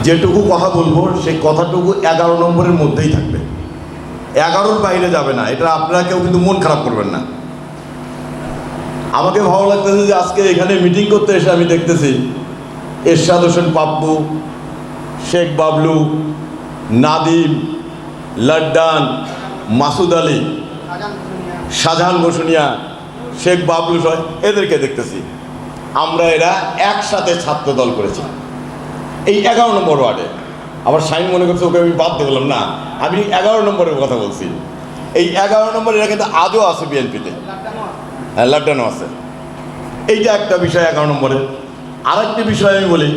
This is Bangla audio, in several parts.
যেটুকু কথা বলবো সেই কথাটুকু 11 নম্বরের মধ্যেই থাকবে, 11-র বাইরে যাবে না। এটা আপনারা কেউ কিন্তু মন খারাপ করবেন না। আমাকে ভালো লাগতেছে যে আজকে এখানে মিটিং করতে এসে আমি দেখতেছি এরশাদ হোসেন পাপ্পু, শেখ বাবলু, নাদিম, লাড্ডান, মাসুদ আলী, শাহজাহান বসুনিয়া, শেখ বাবলু সহ এদেরকে দেখতেছি। আমরা এরা একসাথে ছাত্র দল করেছি এই 11 নম্বর ওয়ার্ডে। আবার শাইন মনে করছে ওকে আমি বাদ দিলাম না, আমি 11 নম্বরের কথা বলছি। এই 11 নম্বর এরা কিন্তু আজও আছে বিএনপিতে, হ্যাঁ লাড্ডানও আছে। এইটা একটা বিষয় 11 নম্বরের। আরেকটি বিষয় আমি বলি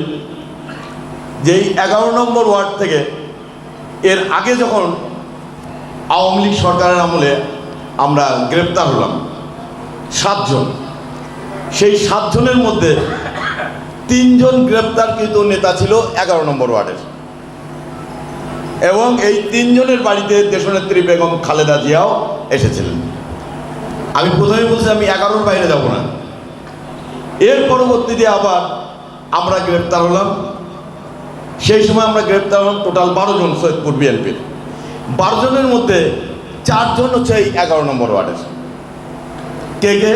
যে এই 11 নম্বর ওয়ার্ড থেকে এর আগে যখন আওয়ামী লীগ সরকারের আমলে আমরা গ্রেপ্তার হলাম 7 জন, সেই 7 জনের মধ্যে 3 জন গ্রেপ্তারকৃত নেতা ছিল 11 নম্বর ওয়ার্ডের, এবং এই 3 জনের বাড়িতে দেশনেত্রী বেগম খালেদা জিয়াও এসেছিলেন। আমি প্রথমে বলছি আমি 11-র বাইরে যাব না। এর পরবর্তীতে আবার আমরা গ্রেপ্তার হলাম। সেই সময় আমরা গ্রেপ্তার হলাম টোটাল 12 জন সৈয়দপুর বিএনপির। 12 জনের মধ্যে 4 জন হচ্ছে এই 11 নম্বর ওয়ার্ডের। কে?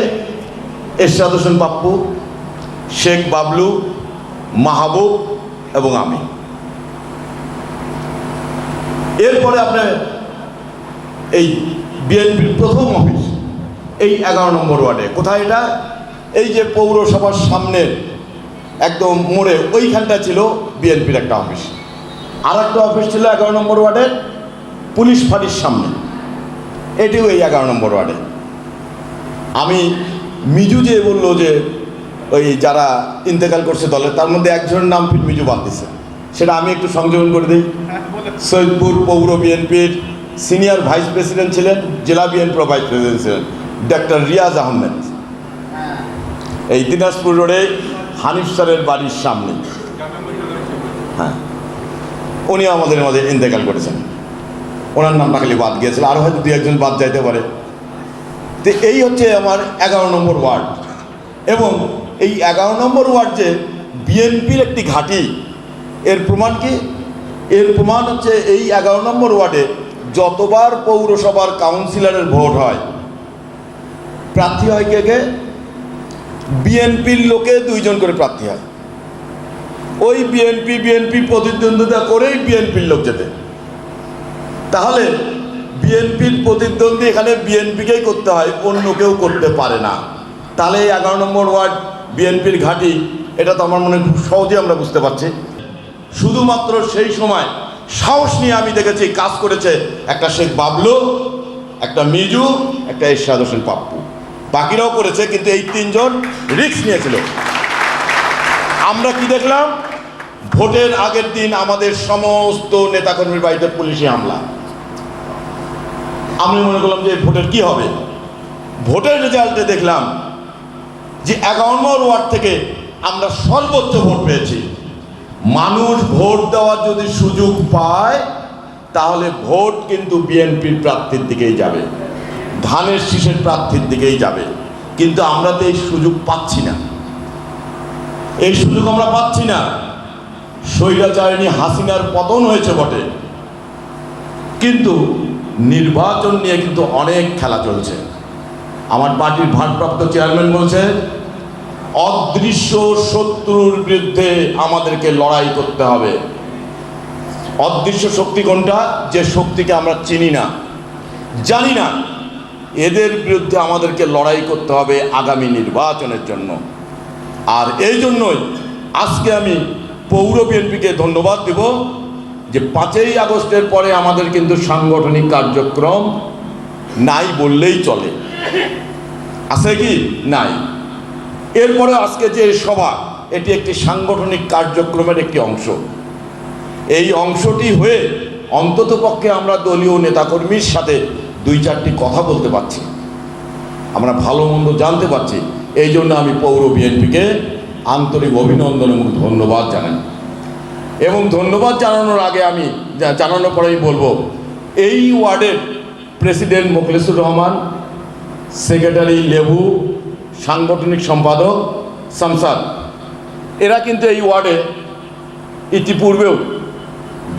এরশাদ হোসেন পাপ্পু, শেখ বাবলু, মাহবুব এবং আমি। এরপরে আপনার এই বিএনপির প্রথম অফিস এই 11 নম্বর ওয়ার্ডে। কোথায় এটা? এই যে পৌরসভার সামনের একদম মোড়ে ওইখানটা ছিল বিএনপির একটা অফিস। আর একটা অফিস ছিল 11 নম্বর ওয়ার্ডের পুলিশ ফাঁড়ির সামনে, এটিও এই 11 নম্বর ওয়ার্ডে। আমি মিজু যে বললো যে ওই যারা ইন্তেকাল করছে দলের, তার মধ্যে একজনের নাম মিজু বাদ দিচ্ছে, সেটা আমি একটু সংযোজন করে দিই। সৈয়দপুর পৌর বিএনপির সিনিয়র ভাইস প্রেসিডেন্ট ছিলেন, জেলা বিএনপির ভাইস প্রেসিডেন্ট ছিলেন ডক্টর রিয়াজ আহমেদ, এই দিনাজপুর রোডে হানিফ স্যারের বাড়ির সামনে। হ্যাঁ, উনিও আমাদের মধ্যে ইন্তেকাল করেছেন। ওনার নামটা খালি বাদ গিয়েছিল, আরও হয়তো 2-1 বাদ যাইতে পারে। তো এই হচ্ছে আমার 11 নম্বর ওয়ার্ড। এবং এই 11 নম্বর ওয়ার্ড যে বিএনপির একটি ঘাঁটি, এর প্রমাণ কি? এর প্রমাণ হচ্ছে এই 11 নম্বর ওয়ার্ডে যতবার পৌরসভার কাউন্সিলরের ভোট হয়, প্রার্থী হয় কে? বিএনপির লোকে 2 জন করে প্রার্থী হয়। ওই বিএনপি প্রতিদ্বন্দ্বিতা করেই বিএনপির লোক যেতে। তাহলে বিএনপির প্রতিদ্বন্দ্বী এখানে বিএনপিকেই করতে হয়, অন্য কেউ করতে পারে না। তাহলে এই 11 নম্বর ওয়ার্ড বিএনপির ঘাঁটি, এটা তো আমার মনে খুব সহজে আমরা বুঝতে পারছি। শুধুমাত্র সেই সময় সাহস নিয়ে আমি দেখেছি কাজ করেছে একটা শেখ বাবলু, একটা মিজু, একটা এরশাদ হোসেন পাপ্পু। বাকিরাও করেছে, কিন্তু এই 3 জন রিস্ক নিয়েছিল। আমরা কি দেখলাম? ভোটের আগের দিন আমাদের সমস্ত নেতাকর্মীর বাড়িতে পুলিশি হামলা। আমি মনে করলাম যে ভোটের কি হবে। ভোটের রেজাল্টে দেখলাম যে 11 নম্বর ওয়ার্ড থেকে আমরা সর্বোচ্চ ভোট পেয়েছি। মানুষ ভোট দেওয়ার যদি সুযোগ পায় তাহলে ভোট কিন্তু বিএনপির প্রার্থীর দিকেই যাবে, ধানের শীষের প্রার্থীর দিকেই যাবে। কিন্তু আমরা তো এই সুযোগ পাচ্ছি না, এই সুযোগ আমরা পাচ্ছি না। স্বৈরাচারিণী হাসিনার পতন হয়েছে বটে, কিন্তু নির্বাচন নিয়ে কিন্তু অনেক খেলা চলছে। আমার পার্টির ভারপ্রাপ্ত চেয়ারম্যান বলছে অদৃশ্য শত্রুর বিরুদ্ধে আমাদেরকে লড়াই করতে হবে। অদৃশ্য শক্তি কোনটা? যে শক্তিকে আমরা চিনি না, জানি না, এদের বিরুদ্ধে আমাদেরকে লড়াই করতে হবে আগামী নির্বাচনের জন্য। আর এই জন্যই আজকে আমি পৌর বিএনপিকে ধন্যবাদ দেব যে 5ই আগস্টের পরে আমাদের কিন্তু সাংগঠনিক কার্যক্রম নাই বললেই চলে। আছে কি? নাই। এরপরে আজকে যে সভা, এটি একটি সাংগঠনিক কার্যক্রমের একটি অংশ। এই অংশটি হয়ে অন্ততপক্ষে আমরা দলীয় নেতাকর্মীর সাথে 2-4টি কথা বলতে পারছি, আমরা ভালো মন্দ জানতে পারছি। এই জন্য আমি পৌর বিএনপিকে আন্তরিক অভিনন্দন এবং ধন্যবাদ জানাই। এবং ধন্যবাদ জানানোর আগে আমি জানানোর পরেই বলবো, এই ওয়ার্ডের প্রেসিডেন্ট মোখলেসুর রহমান, সেক্রেটারি লেবু, সাংগঠনিক সম্পাদক শামসাদ, এরা কিন্তু এই ওয়ার্ডে ইতিপূর্বেও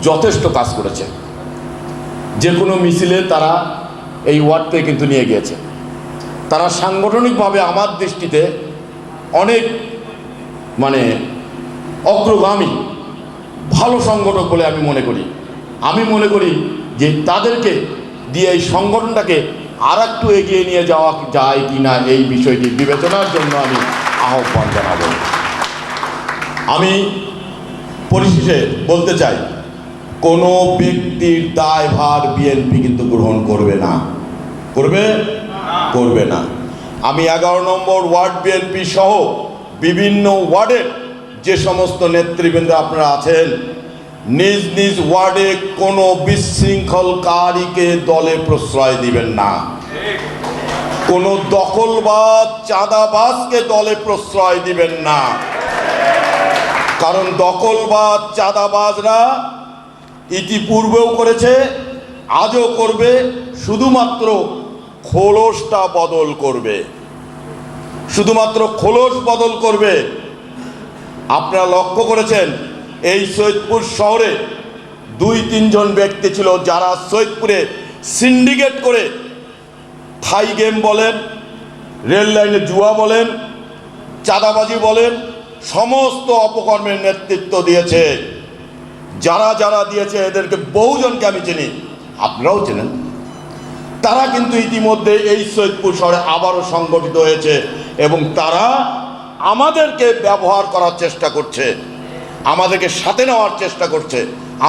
যথেষ্ট কাজ করেছে। যে কোনো মিছিলে তারা এই ওয়ার্ডকে কিন্তু নিয়ে গিয়েছে। তারা সাংগঠনিকভাবে আমার দৃষ্টিতে অনেক অগ্রগামী ভালো সংগঠক বলে আমি মনে করি। আমি মনে করি যে তাদেরকে দিয়ে এই সংগঠনটাকে আর একটু এগিয়ে নিয়ে যাওয়া যায় কি না এই বিষয়টি বিবেচনার জন্য আমি আহ্বান জানাব। আমি পরিশেষে বলতে চাই, কোনো ব্যক্তির দায়ভার বিএনপি কিন্তু গ্রহণ করবে না, করবে না। আমি 11 নম্বর ওয়ার্ড বিএনপি সহ বিভিন্ন ওয়ার্ডের যে সমস্ত নেতৃবৃন্দ আপনারা আছেন, নিজ নিজ ওয়ার্ডে কোনো বিশৃঙ্খলকারীকে দলে প্রশ্রয় দিবেন না। কোনো দখলবাজ চাঁদাবাজকে দলে প্রশ্রয় দিবেন না। কারণ দখলবাজ চাঁদাবাজরা ইতিপূর্বেও করেছে, আজও করবে, শুধুমাত্র খোলসটা বদল করবে, শুধুমাত্র খোলস বদল করবে। আপনারা লক্ষ্য করেছেন এই সৈয়দপুর শহরে 2-3 জন ব্যক্তি ছিল যারা সৈয়দপুরে সিন্ডিকেট করে থাই গেম বলেন, রেল লাইনে জুয়া বলেন, চাঁদাবাজি বলেন, সমস্ত অপকর্মের নেতৃত্ব দিয়েছে। যারা যারা দিয়েছে এদেরকে বহুজনকে আমি চিনি, আপনারাও চেনেন। তারা কিন্তু ইতিমধ্যে এই সৈয়দপুর শহরে আবারও সংগঠিত হয়েছে এবং তারা আমাদেরকে ব্যবহার করার চেষ্টা করছে, আমাদেরকে সাথে নেওয়ার চেষ্টা করছে।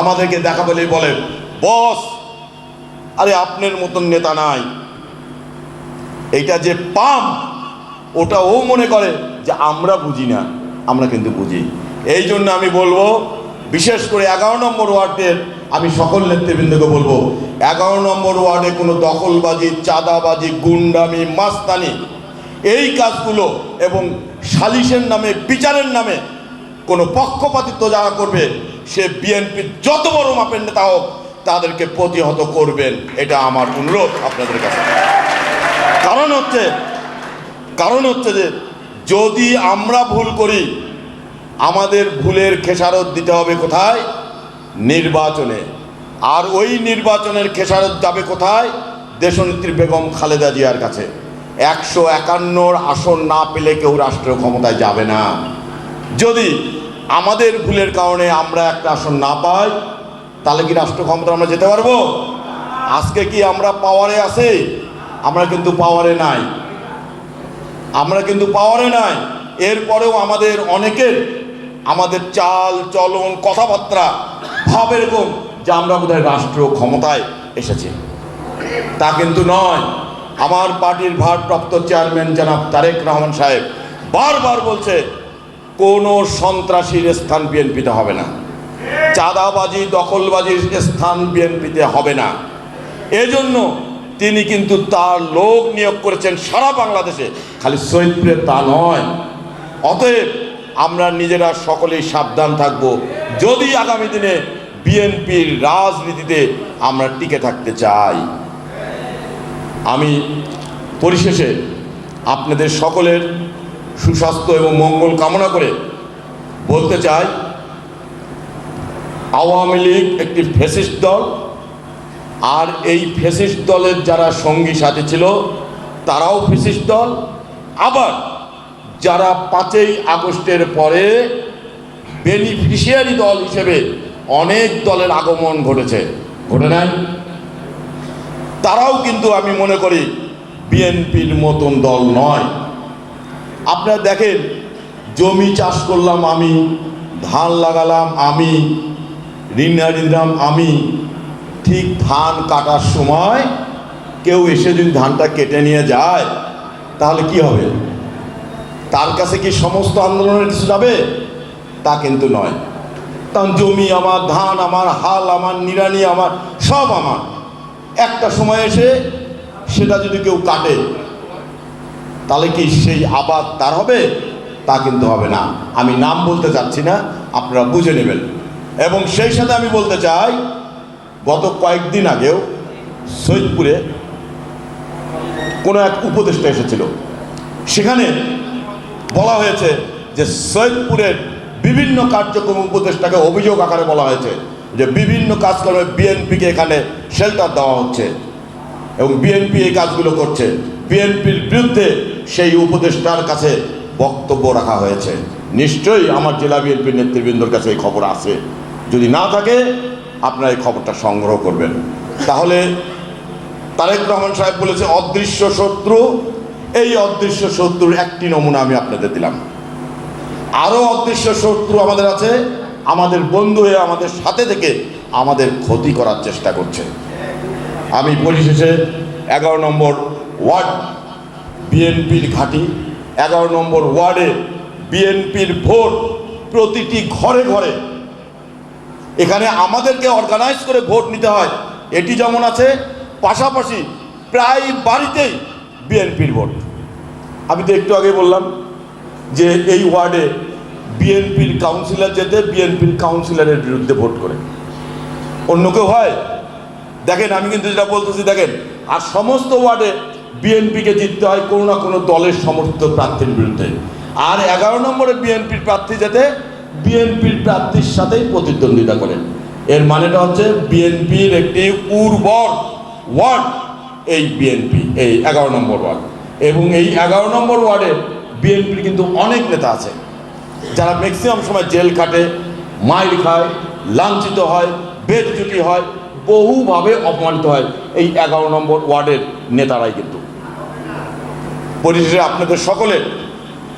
আমাদেরকে দেখা বলেই বলে, বস আরে আপনার মতন নেতা নাই। এইটা যে পাম, ওটা ও মনে করে যে আমরা বুঝি না, আমরা কিন্তু বুঝি। এই জন্য আমি বলবো, বিশেষ করে 11 নম্বর ওয়ার্ডের আমি সকল নেতৃবৃন্দকে বলবো, 11 নম্বর ওয়ার্ডে কোনো দখলবাজি, চাঁদাবাজি, গুন্ডামি, মাস্তানি এই কাজগুলো এবং সালিশের নামে, বিচারের নামে কোনো পক্ষপাতিত্ব যারা করবে, সে বিএনপির যত বড় মাপের নেতা হোক তাদেরকে প্রতিহত করবেন। এটা আমার অনুরোধ আপনাদের কাছে। কারণ হচ্ছে যে যদি আমরা ভুল করি, আমাদের ভুলের খেসারত দিতে হবে কোথায়? নির্বাচনে। আর ওই নির্বাচনের খেসারত যাবে কোথায়? দেশনেত্রী বেগম খালেদা জিয়ার কাছে। 151 আসন না পেলে কেউ রাষ্ট্র ক্ষমতায় যাবে না। যদি আমাদের ভুলের কারণে আমরা একটা আসন না পাই, তাহলে কি রাষ্ট্র ক্ষমতা আমরা যেতে পারবো? আজকে কি আমরা পাওয়ারে আছি? আমরা কিন্তু পাওয়ারে নাই। এরপরেও আমাদের অনেকের আমাদের চাল চলন, কথাবার্তা, ভাব এরকম যে আমরা বোধহয় রাষ্ট্র ক্ষমতায় এসেছি। তা কিন্তু নয়। আমার পার্টির ভারপ্রাপ্ত চেয়ারম্যান জনাব তারেক রহমান সাহেব বারবার বলছে, কোনো সন্ত্রাসীর স্থান বিএনপিতে হবে না, চাঁদাবাজি, দখলবাজির স্থান বিএনপিতে হবে না। এজন্য তিনি কিন্তু তার লোক নিয়োগ করেছেন সারা বাংলাদেশে, খালি সৈয়দপুরে তা নয়। অতএব আমরা নিজেরা সকলেই সাবধান থাকব, যদি আগামী দিনে বিএনপির রাজনীতিতে আমরা টিকে থাকতে চাই। আমি পরিশেষে আপনাদের সকলের সুস্বাস্থ্য এবং মঙ্গল কামনা করে বলতে চাই, আওয়ামী লীগ একটি ফ্যাসিস্ট দল, আর এই ফ্যাসিস্ট দলের যারা সঙ্গী সাথী ছিল তারাও ফ্যাসিস্ট দল। আবার যারা 5ই আগস্টের পরে বেনিফিশিয়ারি দল হিসেবে অনেক দলের আগমন ঘটে নাই, তারাও কিন্তু আমি মনে করি বিএনপির মতন দল নয়। আপনারা দেখেন, জমি চাষ করলাম আমি, ধান লাগালাম আমি, ঋণা দিলাম আমি, ঠিক ধান কাটার সময় কেউ এসে যদি ধানটা কেটে নিয়ে যায় তাহলে কি হবে? তার কাছে কি সমস্ত আন্দোলনের কিছু যাবে? তা কিন্তু নয়। কারণ জমি আমার, ধান আমার, হাল আমার, নিড়ানি আমার, সব আমার। একটা সময় এসে সেটা যদি কেউ কাটে তাহলে কি সেই আবাদ তার হবে? তা কিন্তু হবে না। আমি নাম বলতে চাচ্ছি না, আপনারা বুঝে নেবেন। এবং সেই সাথে আমি বলতে চাই, গত কয়েকদিন আগেও সৈয়দপুরে কোনো এক উপদেষ্টা এসেছিল, সেখানে বলা হয়েছে যে সৈয়দপুরের বিভিন্ন কার্যক্রম উপদেষ্টাকে অভিযোগ আকারে বলা হয়েছে যে বিভিন্ন কাজকর্মে বিএনপিকে এখানে শেল্টার দেওয়া হচ্ছে এবং বিএনপি এই কাজগুলো করছে। বিএনপির বিরুদ্ধে সেই উপদেষ্টার কাছে বক্তব্য রাখা হয়েছে। নিশ্চয়ই আমার জেলা বিএনপির নেতৃবৃন্দর কাছে এই খবর আছে, যদি না থাকে আপনারা এই খবরটা সংগ্রহ করবেন। তাহলে তারেক রহমান সাহেব বলেছে অদৃশ্য শত্রু, এই অদৃশ্য শত্রুর একটি নমুনা আমি আপনাদের দিলাম। আরও অদৃশ্য শত্রু আমাদের আছে, আমাদের বন্ধু হয়ে আমাদের সাথে থেকে আমাদের ক্ষতি করার চেষ্টা করছে। আমি পরিশেষে 11 নম্বর ওয়ার্ড বিএনপির ঘাঁটি, 11 নম্বর ওয়ার্ডে বিএনপির ভোট প্রতিটি ঘরে ঘরে, এখানে আমাদেরকে অর্গানাইজ করে ভোট নিতে হয় এটি যেমন আছে, পাশাপাশি প্রায় বাড়িতেই বিএনপির ভোট। আমি তো একটু আগে বললাম যে এই ওয়ার্ডে বিএনপির কাউন্সিলর যেতে বিএনপির কাউন্সিলরের বিরুদ্ধে ভোট করে, অন্য কেউ হয়? দেখেন আমি কিন্তু যেটা বলতেছি দেখেন, আর সমস্ত ওয়ার্ডে বিএনপিকে জিততে হয় কোনো না কোনো দলের সমর্থিত প্রার্থীর বিরুদ্ধে। আর 11 নম্বরে বিএনপির প্রার্থী যেতে বিএনপির প্রার্থীর সাথেই প্রতিদ্বন্দ্বিতা করেন। এর মানেটা হচ্ছে বিএনপির একটি উর্বর ওয়ার্ড এই বিএনপি, এই 11 নম্বর ওয়ার্ড। এবং এই 11 নম্বর ওয়ার্ডে বিএনপির কিন্তু অনেক নেতা আছে যারা ম্যাক্সিমাম সময় জেল খাটে, মাইর খায়, লাঞ্ছিত হয়, বেজ্জতি হয়, বহুভাবে অপমানিত হয় এই 11 নম্বর ওয়ার্ডের নেতারাই। কিন্তু পরিশেষে আপনাদের সকলের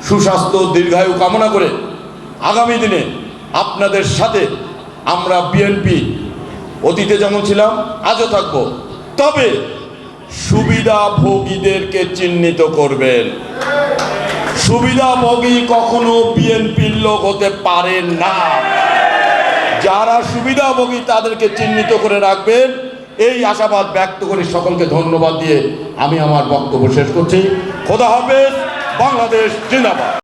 সুস্বাস্থ্য দীর্ঘায়ু কামনা করে আগামী দিনে আপনাদের সাথে আমরা বিএনপি অতীতে যেমন ছিলাম আজও থাকব, তবে সুবিধাভোগীদেরকে চিহ্নিত করবেন। সুবিধাভোগী কখনো বিএনপির লোক হতে পারে না। যারা সুবিধাভোগী তাদেরকে চিহ্নিত করে রাখবেন, এই আশাবাদ ব্যক্ত করে সকলকে ধন্যবাদ দিয়ে আমি আমার বক্তব্য শেষ করছি। খোদা হাফেজ। বাংলাদেশ জিন্দাবাদ।